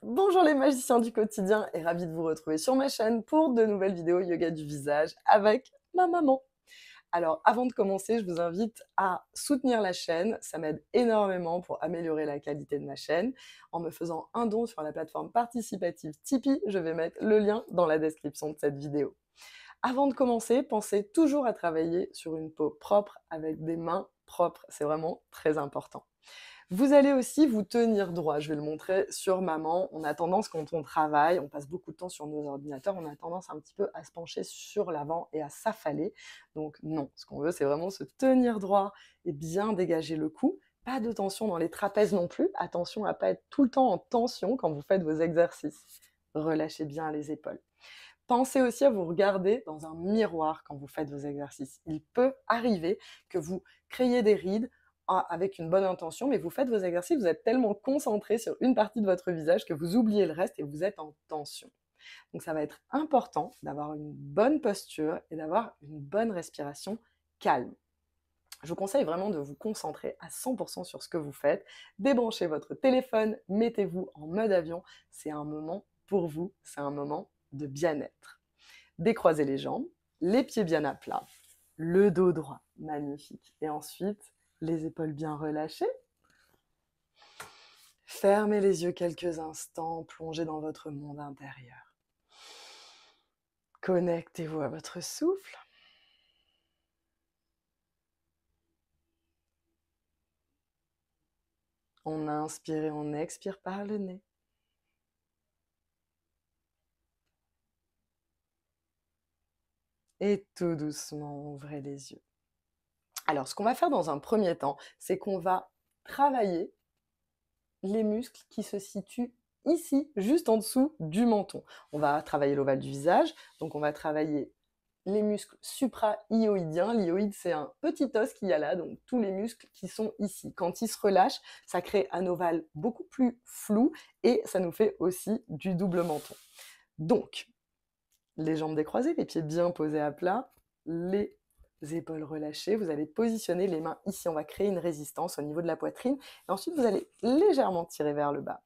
Bonjour les magiciens du quotidien et ravi de vous retrouver sur ma chaîne pour de nouvelles vidéos yoga du visage avec ma maman. Alors avant de commencer, je vous invite à soutenir la chaîne, ça m'aide énormément pour améliorer la qualité de ma chaîne en me faisant un don sur la plateforme participative Tipeee, je vais mettre le lien dans la description de cette vidéo. Avant de commencer, pensez toujours à travailler sur une peau propre avec des mains propres, c'est vraiment très important. Vous allez aussi vous tenir droit. Je vais le montrer sur maman. On a tendance, quand on travaille, on passe beaucoup de temps sur nos ordinateurs, on a tendance un petit peu à se pencher sur l'avant et à s'affaler. Donc non, ce qu'on veut, c'est vraiment se tenir droit et bien dégager le cou. Pas de tension dans les trapèzes non plus. Attention à ne pas être tout le temps en tension quand vous faites vos exercices. Relâchez bien les épaules. Pensez aussi à vous regarder dans un miroir quand vous faites vos exercices. Il peut arriver que vous créiez des rides avec une bonne intention, mais vous faites vos exercices, vous êtes tellement concentré sur une partie de votre visage que vous oubliez le reste et vous êtes en tension. Donc ça va être important d'avoir une bonne posture et d'avoir une bonne respiration calme. Je vous conseille vraiment de vous concentrer à 100% sur ce que vous faites. Débranchez votre téléphone, mettez-vous en mode avion. C'est un moment pour vous, c'est un moment de bien-être. Décroisez les jambes, les pieds bien à plat, le dos droit, magnifique. Et ensuite, les épaules bien relâchées. Fermez les yeux quelques instants, plongez dans votre monde intérieur. Connectez-vous à votre souffle. On inspire et on expire par le nez. Et tout doucement, ouvrez les yeux. Alors, ce qu'on va faire dans un premier temps, c'est qu'on va travailler les muscles qui se situent ici, juste en dessous du menton. On va travailler l'ovale du visage, donc on va travailler les muscles supra-hyoïdiens. L'hyoïde, c'est un petit os qu'il y a là, donc tous les muscles qui sont ici. Quand ils se relâchent, ça crée un ovale beaucoup plus flou et ça nous fait aussi du double menton. Donc, les jambes décroisées, les pieds bien posés à plat, les épaules relâchées. Vous allez positionner les mains ici. On va créer une résistance au niveau de la poitrine. Et ensuite, vous allez légèrement tirer vers le bas.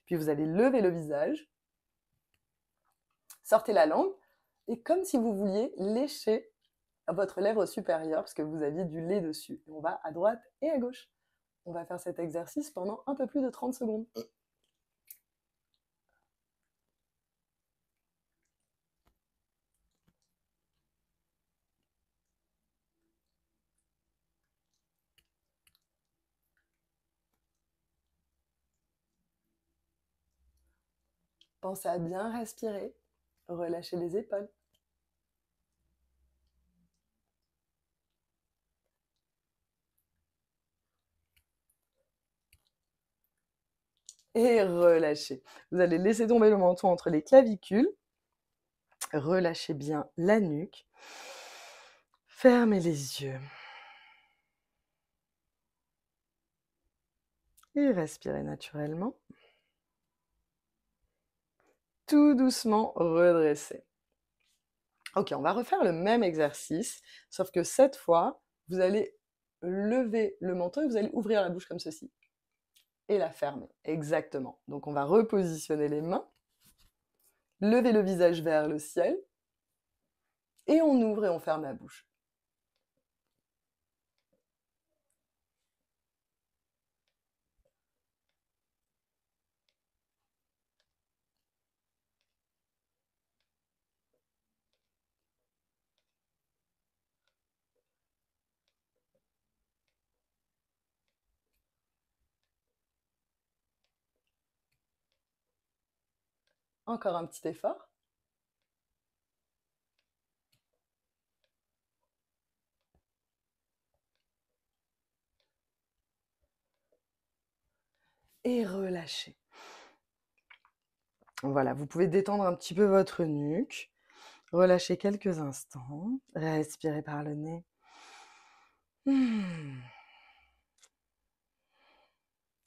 Puis vous allez lever le visage, sortez la langue, et comme si vous vouliez lécher votre lèvre supérieure, parce que vous aviez du lait dessus. Et on va à droite et à gauche. On va faire cet exercice pendant un peu plus de 30 secondes. Pensez à bien respirer, relâchez les épaules. Et relâchez. Vous allez laisser tomber le menton entre les clavicules. Relâchez bien la nuque. Fermez les yeux. Et respirez naturellement. Tout doucement, redressez. Ok, on va refaire le même exercice, sauf que cette fois, vous allez lever le menton et vous allez ouvrir la bouche comme ceci. Et la fermer, exactement. Donc on va repositionner les mains, lever le visage vers le ciel, et on ouvre et on ferme la bouche. Encore un petit effort. Et relâchez. Voilà, vous pouvez détendre un petit peu votre nuque. Relâchez quelques instants. Respirez par le nez.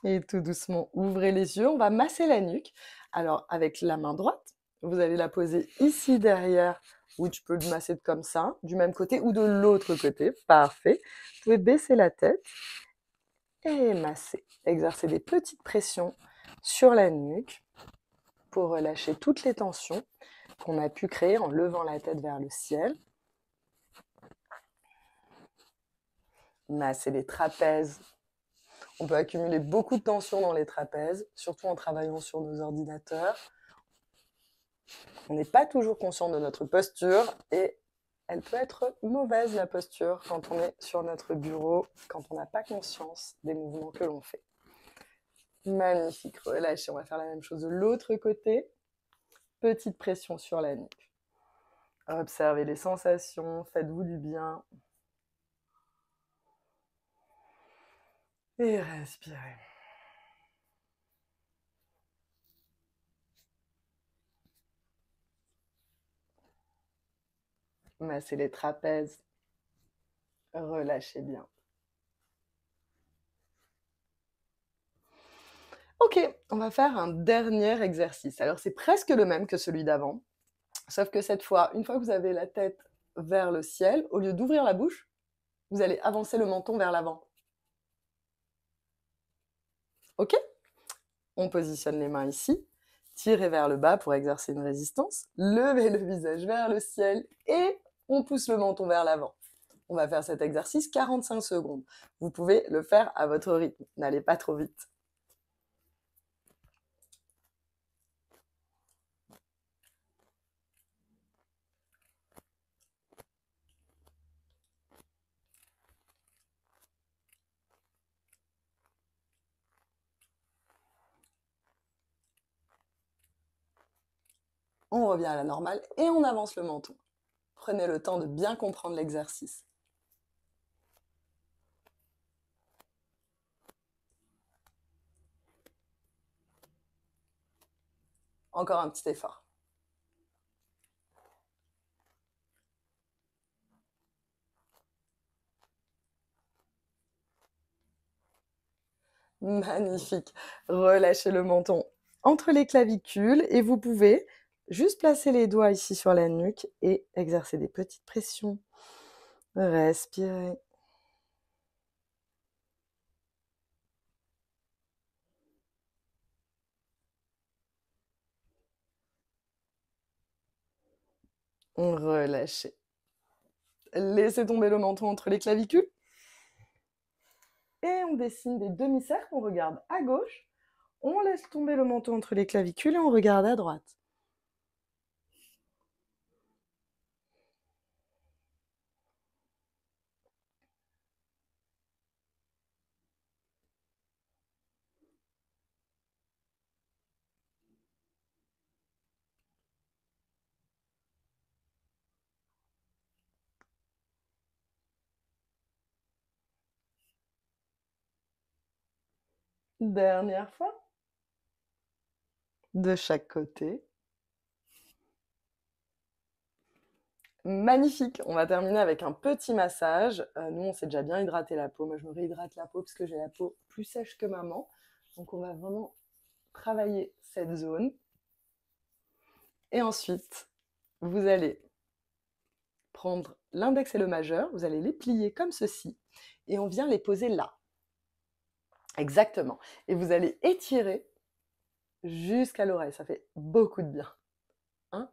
Et tout doucement, ouvrez les yeux. On va masser la nuque. Alors, avec la main droite, vous allez la poser ici derrière, ou tu peux le masser comme ça, du même côté ou de l'autre côté. Parfait. Vous pouvez baisser la tête et masser. Exercer des petites pressions sur la nuque. pour relâcher toutes les tensions qu'on a pu créer en levant la tête vers le ciel. Masser les trapèzes. On peut accumuler beaucoup de tension dans les trapèzes, surtout en travaillant sur nos ordinateurs. On n'est pas toujours conscient de notre posture et elle peut être mauvaise, la posture, quand on est sur notre bureau, quand on n'a pas conscience des mouvements que l'on fait. Magnifique, relâchez. On va faire la même chose de l'autre côté. Petite pression sur la nuque. Observez les sensations, faites-vous du bien. Et respirez. Massez les trapèzes. Relâchez bien. Ok, on va faire un dernier exercice. Alors c'est presque le même que celui d'avant, sauf que cette fois, une fois que vous avez la tête vers le ciel, au lieu d'ouvrir la bouche, vous allez avancer le menton vers l'avant. Ok? On positionne les mains ici, tirez vers le bas pour exercer une résistance, levez le visage vers le ciel et on pousse le menton vers l'avant. On va faire cet exercice 45 secondes. Vous pouvez le faire à votre rythme, n'allez pas trop vite. On revient à la normale et on avance le menton. Prenez le temps de bien comprendre l'exercice. Encore un petit effort. Magnifique. Relâchez le menton entre les clavicules et vous pouvez juste placer les doigts ici sur la nuque et exercer des petites pressions. Respirez. Relâchez. Laissez tomber le menton entre les clavicules. Et on dessine des demi-cercles, on regarde à gauche. On laisse tomber le menton entre les clavicules et on regarde à droite. Dernière fois. De chaque côté. Magnifique. On va terminer avec un petit massage. Nous, on s'est déjà bien hydraté la peau. Moi, je me réhydrate la peau parce que j'ai la peau plus sèche que maman. Donc, on va vraiment travailler cette zone. Et ensuite, vous allez prendre l'index et le majeur. Vous allez les plier comme ceci. Et on vient les poser là. Exactement. Et vous allez étirer jusqu'à l'oreille. Ça fait beaucoup de bien. 1,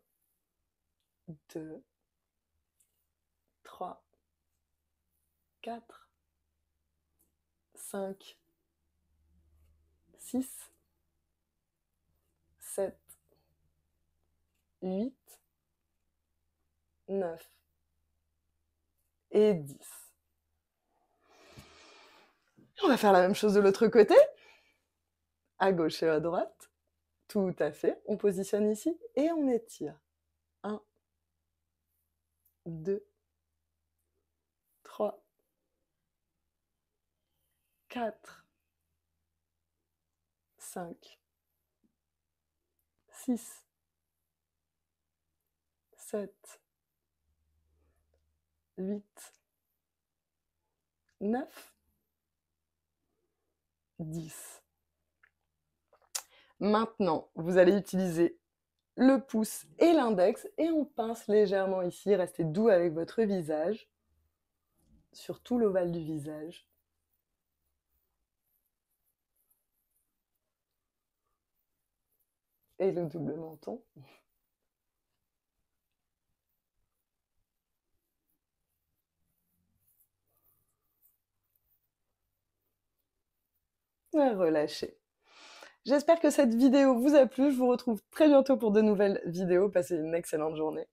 2, 3, 4, 5, 6, 7, 8, 9 et 10. On va faire la même chose de l'autre côté, à gauche et à droite. Tout à fait. On positionne ici et on étire. 1, 2, 3, 4, 5, 6, 7, 8, 9, 10. Maintenant, vous allez utiliser le pouce et l'index et on pince légèrement ici. Restez doux avec votre visage, sur tout l'ovale du visage. Et le double menton. Et relâchez. J'espère que cette vidéo vous a plu. Je vous retrouve très bientôt pour de nouvelles vidéos. Passez une excellente journée.